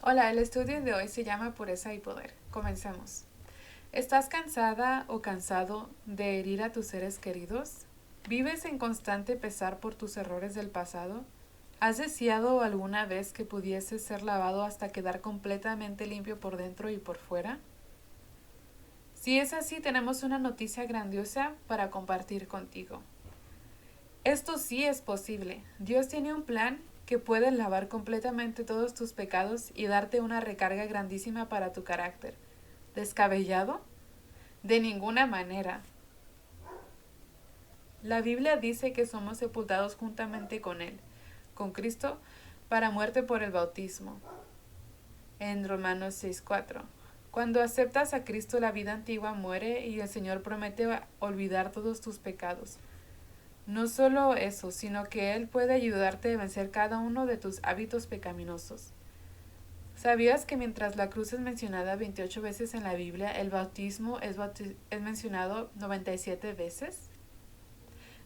Hola, el estudio de hoy se llama Pureza y Poder. Comencemos. ¿Estás cansada o cansado de herir a tus seres queridos? ¿Vives en constante pesar por tus errores del pasado? ¿Has deseado alguna vez que pudieses ser lavado hasta quedar completamente limpio por dentro y por fuera? Si es así, tenemos una noticia grandiosa para compartir contigo. Esto sí es posible. Dios tiene un plan que puede lavar completamente todos tus pecados y darte una recarga grandísima para tu carácter. ¿Descabellado? De ninguna manera. La Biblia dice que somos sepultados juntamente con Él, con Cristo, para muerte por el bautismo. En Romanos 6:4. Cuando aceptas a Cristo, la vida antigua muere y el Señor promete olvidar todos tus pecados. No solo eso, sino que Él puede ayudarte a vencer cada uno de tus hábitos pecaminosos. ¿Sabías que mientras la cruz es mencionada 28 veces en la Biblia, el bautismo es mencionado 97 veces?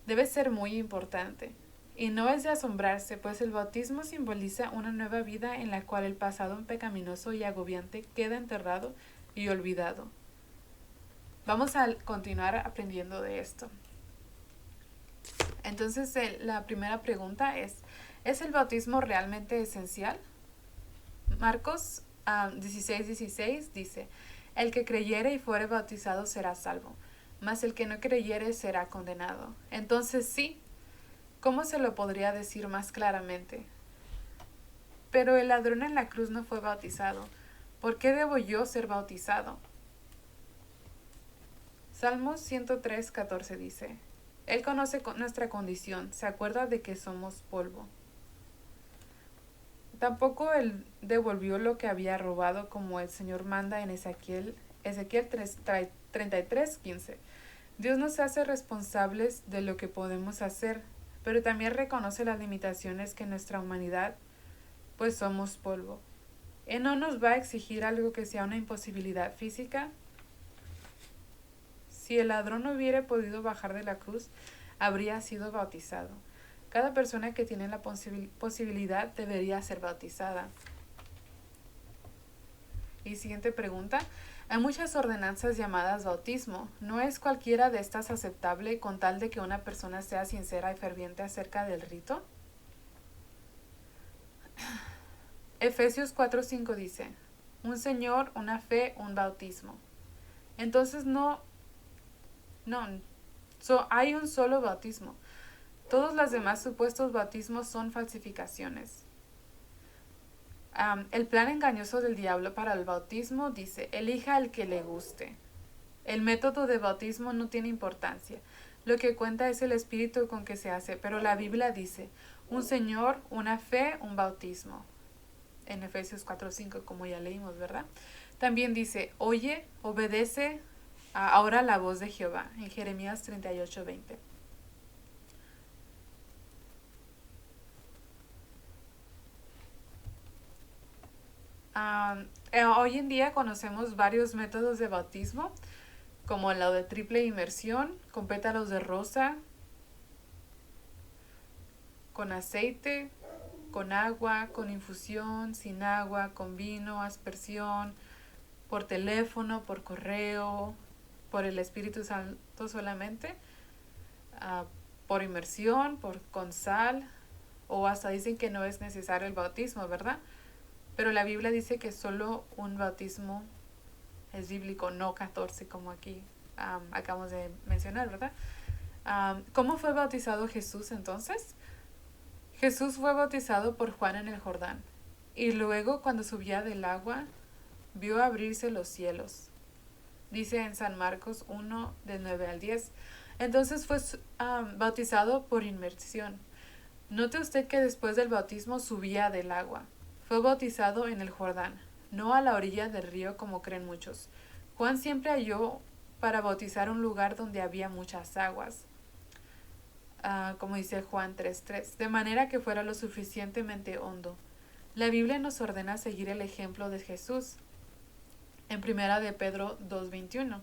Debe ser muy importante. Y no es de asombrarse, pues el bautismo simboliza una nueva vida en la cual el pasado pecaminoso y agobiante queda enterrado y olvidado. Vamos a continuar aprendiendo de esto. Entonces, la primera pregunta ¿es el bautismo realmente esencial? Marcos 16:16 dice, el que creyere y fuere bautizado será salvo, mas el que no creyere será condenado. Entonces sí, ¿cómo se lo podría decir más claramente? Pero el ladrón en la cruz no fue bautizado. ¿Por qué debo yo ser bautizado? Salmos 103:14 dice, Él conoce nuestra condición, se acuerda de que somos polvo. Tampoco él devolvió lo que había robado como el Señor manda en Ezequiel 33:15. Dios nos hace responsables de lo que podemos hacer, pero también reconoce las limitaciones que nuestra humanidad, pues somos polvo. Él no nos va a exigir algo que sea una imposibilidad física. Si el ladrón no hubiera podido bajar de la cruz, habría sido bautizado. Cada persona que tiene la posibilidad debería ser bautizada. Y siguiente pregunta. Hay muchas ordenanzas llamadas bautismo. ¿No es cualquiera de estas aceptable con tal de que una persona sea sincera y ferviente acerca del rito? Efesios 4:5 dice, un Señor, una fe, un bautismo. Entonces hay un solo bautismo. Todos los demás supuestos bautismos son falsificaciones. El plan engañoso del diablo para el bautismo dice, elija el que le guste. El método de bautismo no tiene importancia. Lo que cuenta es el espíritu con que se hace, pero la Biblia dice, un Señor, una fe, un bautismo. En Efesios 4:5, como ya leímos, ¿verdad? También dice, oye, obedece ahora la voz de Jehová, en Jeremías 38:20. Hoy en día conocemos varios métodos de bautismo, como la de triple inmersión, con pétalos de rosa, con aceite, con agua, con infusión, sin agua, con vino, aspersión, por teléfono, por correo, por el Espíritu Santo solamente, uh, por inmersión, con sal, o hasta dicen que no es necesario el bautismo, ¿verdad? Pero la Biblia dice que solo un bautismo es bíblico, no 14 como aquí acabamos de mencionar, ¿verdad? ¿Cómo fue bautizado Jesús entonces? Jesús fue bautizado por Juan en el Jordán, y luego cuando subía del agua, vio abrirse los cielos. Dice en San Marcos 1, del 9 al 10. Entonces fue bautizado por inmersión. Note usted que después del bautismo subía del agua. Fue bautizado en el Jordán, no a la orilla del río como creen muchos. Juan siempre halló para bautizar un lugar donde había muchas aguas. Como dice Juan 3:3, de manera que fuera lo suficientemente hondo. La Biblia nos ordena seguir el ejemplo de Jesús. En primera de Pedro 2:21,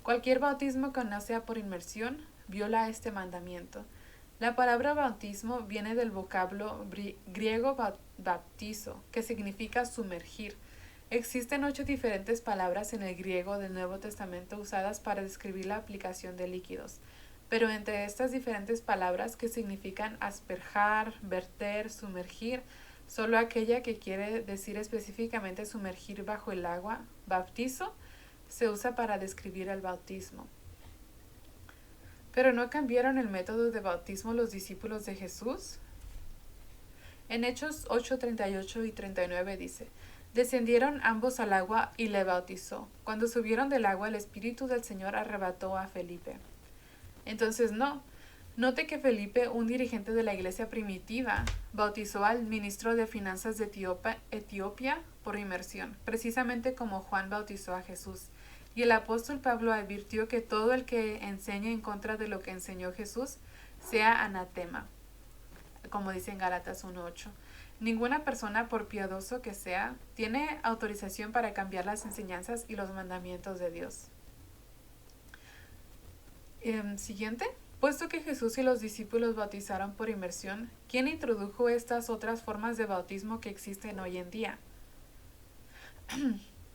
cualquier bautismo que no sea por inmersión viola este mandamiento. La palabra bautismo viene del vocablo griego baptizo, que significa sumergir. Existen 8 diferentes palabras en el griego del Nuevo Testamento usadas para describir la aplicación de líquidos. Pero entre estas diferentes palabras que significan asperjar, verter, sumergir, solo aquella que quiere decir específicamente sumergir bajo el agua, bautizo, se usa para describir el bautismo. ¿Pero no cambiaron el método de bautismo los discípulos de Jesús? En Hechos 8:38 y 39 dice: descendieron ambos al agua y le bautizó. Cuando subieron del agua, el Espíritu del Señor arrebató a Felipe. Entonces note que Felipe, un dirigente de la iglesia primitiva, bautizó al ministro de finanzas de Etiopía por inmersión, precisamente como Juan bautizó a Jesús. Y el apóstol Pablo advirtió que todo el que enseñe en contra de lo que enseñó Jesús sea anatema, como dice en Gálatas 1:8. Ninguna persona, por piadoso que sea, tiene autorización para cambiar las enseñanzas y los mandamientos de Dios. Siguiente. Puesto que Jesús y los discípulos bautizaron por inmersión, ¿quién introdujo estas otras formas de bautismo que existen hoy en día?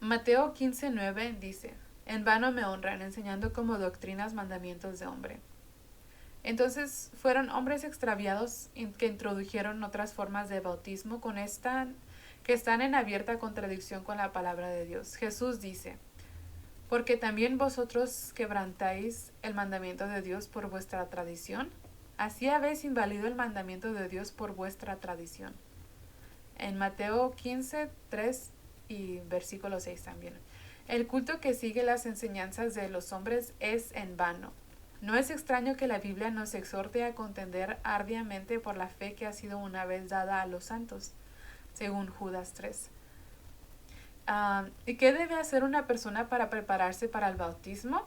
Mateo 15:9 dice: en vano me honran, enseñando como doctrinas mandamientos de hombre. Entonces fueron hombres extraviados que introdujeron otras formas de bautismo que están en abierta contradicción con la palabra de Dios. Jesús dice: porque también vosotros quebrantáis el mandamiento de Dios por vuestra tradición, así habéis invalido el mandamiento de Dios por vuestra tradición. En Mateo 15:3 y versículo 6 también. El culto que sigue las enseñanzas de los hombres es en vano. No es extraño que la Biblia nos exhorte a contender arduamente por la fe que ha sido una vez dada a los santos, según Judas 3. ¿Y qué debe hacer una persona para prepararse para el bautismo?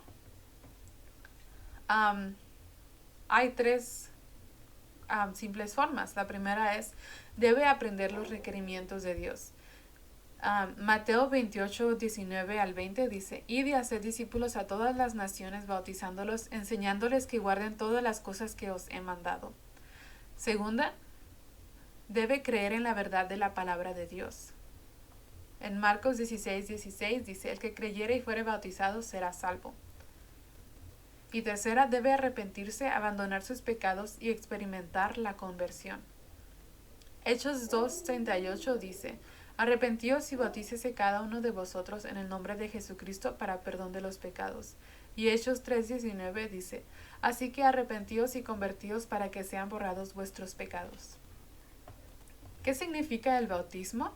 Hay 3 simples formas. La primera es, debe aprender los requerimientos de Dios. Mateo 28:19 al 20 dice: id y haced discípulos a todas las naciones, bautizándolos, enseñándoles que guarden todas las cosas que os he mandado. Segunda, debe creer en la verdad de la palabra de Dios. En Marcos 16:16 dice: el que creyere y fuere bautizado será salvo. Y tercera, debe arrepentirse, abandonar sus pecados y experimentar la conversión. Hechos 2:38 dice: arrepentíos y bautícese cada uno de vosotros en el nombre de Jesucristo para perdón de los pecados. Y Hechos 3:19 dice: así que arrepentíos y convertíos para que sean borrados vuestros pecados. ¿Qué significa el bautismo?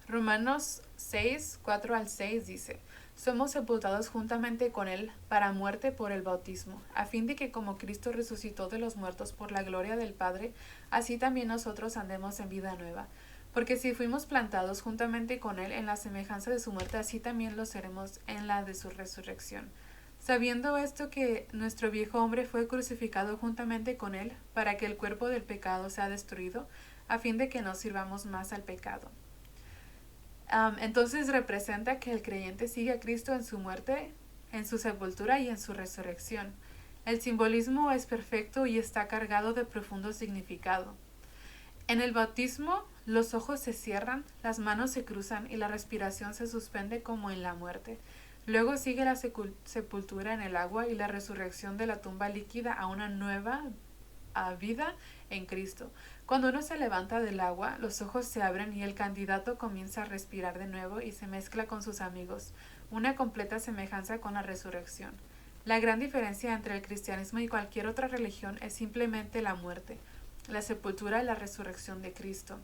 Romanos 6:4 al 6 dice: somos sepultados juntamente con él para muerte por el bautismo, a fin de que como Cristo resucitó de los muertos por la gloria del Padre, así también nosotros andemos en vida nueva. Porque si fuimos plantados juntamente con él en la semejanza de su muerte, así también lo seremos en la de su resurrección. Sabiendo esto, que nuestro viejo hombre fue crucificado juntamente con él, para que el cuerpo del pecado sea destruido, a fin de que no sirvamos más al pecado. Entonces representa que el creyente sigue a Cristo en su muerte, en su sepultura y en su resurrección. El simbolismo es perfecto y está cargado de profundo significado. En el bautismo, los ojos se cierran, las manos se cruzan y la respiración se suspende como en la muerte. Luego sigue la sepultura en el agua y la resurrección de la tumba líquida a una nueva vida en Cristo. Cuando uno se levanta del agua, los ojos se abren y el candidato comienza a respirar de nuevo y se mezcla con sus amigos, una completa semejanza con la resurrección. La gran diferencia entre el cristianismo y cualquier otra religión es simplemente la muerte, la sepultura y la resurrección de Cristo.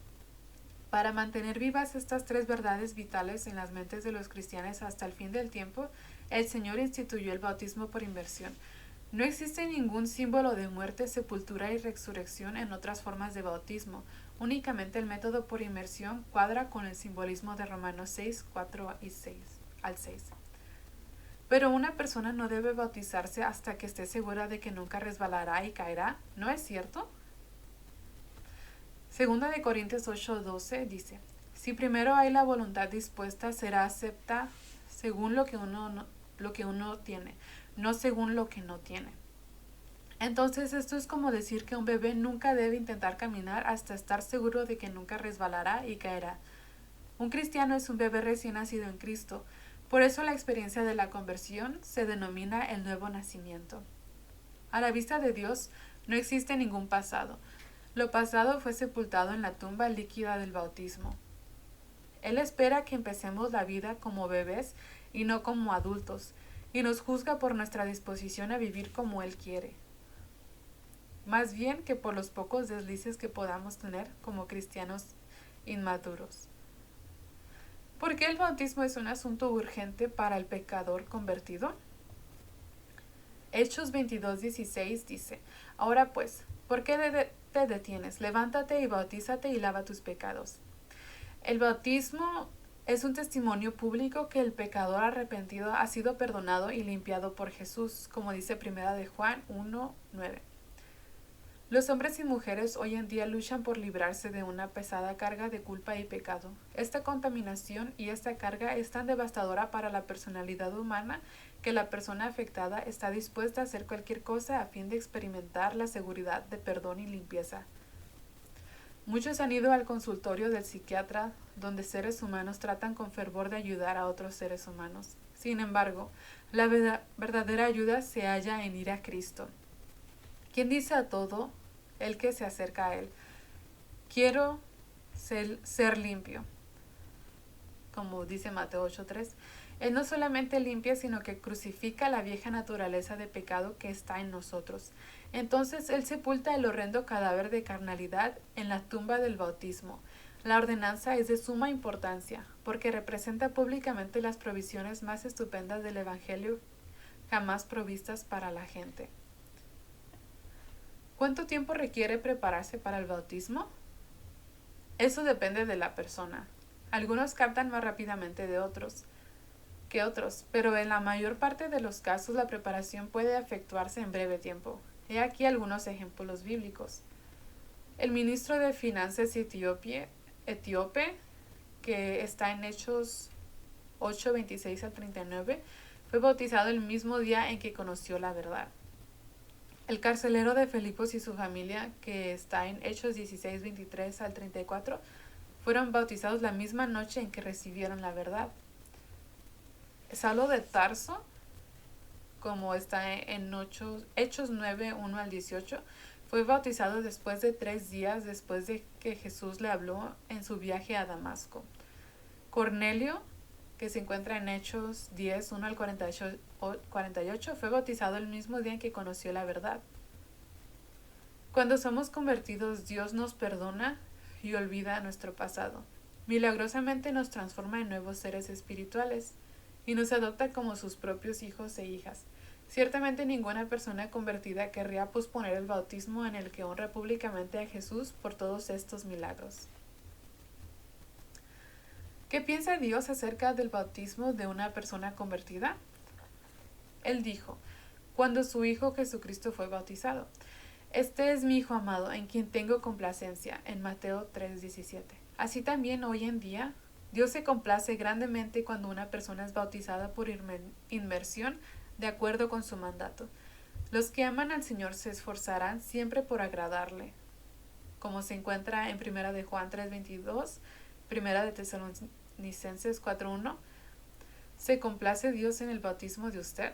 Para mantener vivas estas 3 verdades vitales en las mentes de los cristianos hasta el fin del tiempo, el Señor instituyó el bautismo por inmersión. No existe ningún símbolo de muerte, sepultura y resurrección en otras formas de bautismo. Únicamente el método por inmersión cuadra con el simbolismo de Romanos 6:4 y 6 al 6. Pero una persona no debe bautizarse hasta que esté segura de que nunca resbalará y caerá, ¿no es cierto? Segunda de Corintios 8:12 dice: si primero hay la voluntad dispuesta, será acepta según lo que uno tiene, no según lo que no tiene. Entonces esto es como decir que un bebé nunca debe intentar caminar hasta estar seguro de que nunca resbalará y caerá. Un cristiano es un bebé recién nacido en Cristo. Por eso la experiencia de la conversión se denomina el nuevo nacimiento. A la vista de Dios no existe ningún pasado. Lo pasado fue sepultado en la tumba líquida del bautismo. Él espera que empecemos la vida como bebés y no como adultos, y nos juzga por nuestra disposición a vivir como Él quiere, más bien que por los pocos deslices que podamos tener como cristianos inmaduros. ¿Por qué el bautismo es un asunto urgente para el pecador convertido? Hechos 22:16 dice: Ahora pues, ¿por qué te detienes? Levántate y bautízate y lava tus pecados. El bautismo es un testimonio público que el pecador arrepentido ha sido perdonado y limpiado por Jesús, como dice 1 de Juan 1:9. Los hombres y mujeres hoy en día luchan por librarse de una pesada carga de culpa y pecado. Esta contaminación y esta carga es tan devastadora para la personalidad humana que la persona afectada está dispuesta a hacer cualquier cosa a fin de experimentar la seguridad de perdón y limpieza. Muchos han ido al consultorio del psiquiatra, donde seres humanos tratan con fervor de ayudar a otros seres humanos. Sin embargo, la verdadera ayuda se halla en ir a Cristo, quien dice a todo el que se acerca a Él: quiero ser limpio, como dice Mateo 8:3. Él no solamente limpia, sino que crucifica la vieja naturaleza de pecado que está en nosotros. Entonces Él sepulta el horrendo cadáver de carnalidad en la tumba del bautismo. La ordenanza es de suma importancia, porque representa públicamente las provisiones más estupendas del Evangelio jamás provistas para la gente. ¿Cuánto tiempo requiere prepararse para el bautismo? Eso depende de la persona. Algunos captan más rápidamente que otros, pero en la mayor parte de los casos la preparación puede efectuarse en breve tiempo. He aquí algunos ejemplos bíblicos. El ministro de Finanzas etíope, que está en Hechos 8:26-39, fue bautizado el mismo día en que conoció la verdad. El carcelero de Filipos y su familia, que está en Hechos 16:23-34, fueron bautizados la misma noche en que recibieron la verdad. Saulo de Tarso, como está en Hechos 9:1-18, fue bautizado después de 3 días después de que Jesús le habló en su viaje a Damasco. Cornelio, que se encuentra en Hechos 10:1-48, fue bautizado el mismo día en que conoció la verdad. Cuando somos convertidos, Dios nos perdona y olvida nuestro pasado. Milagrosamente nos transforma en nuevos seres espirituales y nos adopta como sus propios hijos e hijas. Ciertamente ninguna persona convertida querría posponer el bautismo en el que honra públicamente a Jesús por todos estos milagros. ¿Qué piensa Dios acerca del bautismo de una persona convertida? Él dijo, cuando su Hijo Jesucristo fue bautizado: Este es mi Hijo amado, en quien tengo complacencia, en Mateo 3:17. Así también hoy en día, Dios se complace grandemente cuando una persona es bautizada por inmersión de acuerdo con su mandato. Los que aman al Señor se esforzarán siempre por agradarle, como se encuentra en 1 de Juan 3:22, 1 de Tesalonicenses 4:1. ¿Se complace Dios en el bautismo de usted?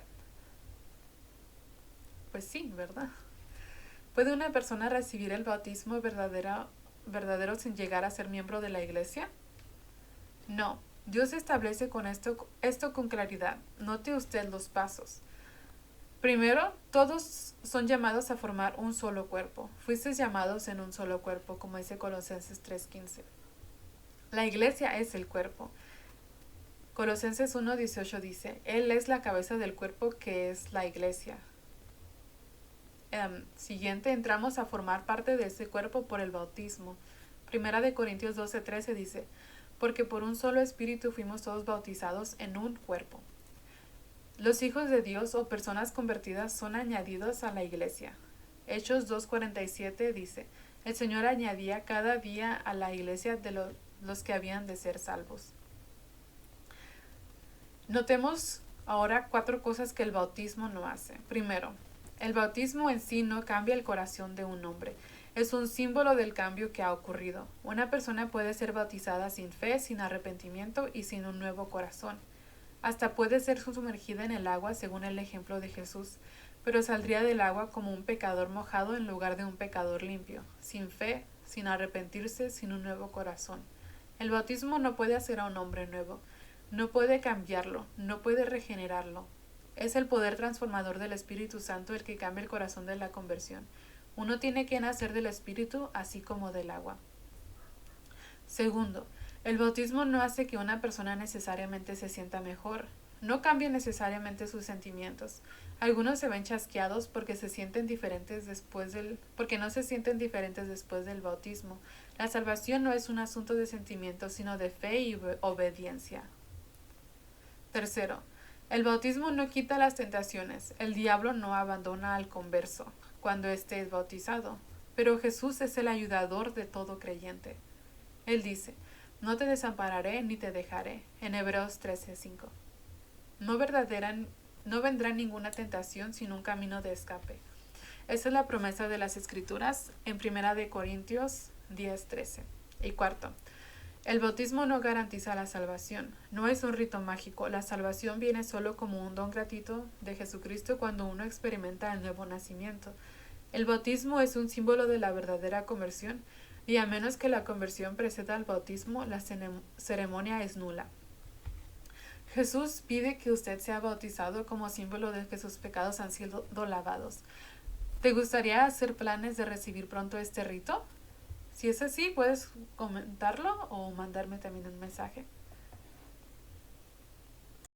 Pues sí, ¿verdad? ¿Puede una persona recibir el bautismo verdadero sin llegar a ser miembro de la iglesia? No. Dios establece esto con claridad. Note usted los pasos. Primero, todos son llamados a formar un solo cuerpo. Fuisteis llamados en un solo cuerpo, como dice Colosenses 3:15. La iglesia es el cuerpo. Colosenses 1:18 dice: Él es la cabeza del cuerpo, que es la iglesia. Siguiente, entramos a formar parte de ese cuerpo por el bautismo. 1 Corintios 12:13 dice: Porque por un solo espíritu fuimos todos bautizados en un cuerpo. Los hijos de Dios o personas convertidas son añadidos a la iglesia. Hechos 2:47 dice: El Señor añadía cada día a la iglesia de los que habían de ser salvos. Notemos ahora 4 cosas que el bautismo no hace. Primero, El bautismo en sí no cambia el corazón de un hombre. Es un símbolo del cambio que ha ocurrido. Una persona puede ser bautizada sin fe, sin arrepentimiento y sin un nuevo corazón. Hasta puede ser sumergida en el agua según el ejemplo de Jesús, pero saldría del agua como un pecador mojado en lugar de un pecador limpio, sin fe, sin arrepentirse, sin un nuevo corazón. El bautismo no puede hacer a un hombre nuevo, no puede cambiarlo, no puede regenerarlo. Es el poder transformador del Espíritu Santo el que cambia el corazón de la conversión. Uno tiene que nacer del Espíritu así como del agua. Segundo, el bautismo no hace que una persona necesariamente se sienta mejor. No cambia necesariamente sus sentimientos. Algunos se ven chasqueados porque no se sienten diferentes después del bautismo. La salvación no es un asunto de sentimientos, sino de fe y obediencia. Tercero, el bautismo no quita las tentaciones. El diablo no abandona al converso cuando éste es bautizado, pero Jesús es el ayudador de todo creyente. Él dice, no te desampararé ni te dejaré, en Hebreos 13:5. No vendrá ninguna tentación sin un camino de escape. Esa es la promesa de las Escrituras en 1 Corintios 10:13. Y cuarto, el bautismo no garantiza la salvación. No es un rito mágico. La salvación viene solo como un don gratuito de Jesucristo cuando uno experimenta el nuevo nacimiento. El bautismo es un símbolo de la verdadera conversión y a menos que la conversión preceda al bautismo, la ceremonia es nula. Jesús pide que usted sea bautizado como símbolo de que sus pecados han sido lavados. ¿Te gustaría hacer planes de recibir pronto este rito? Si es así, puedes comentarlo o mandarme también un mensaje.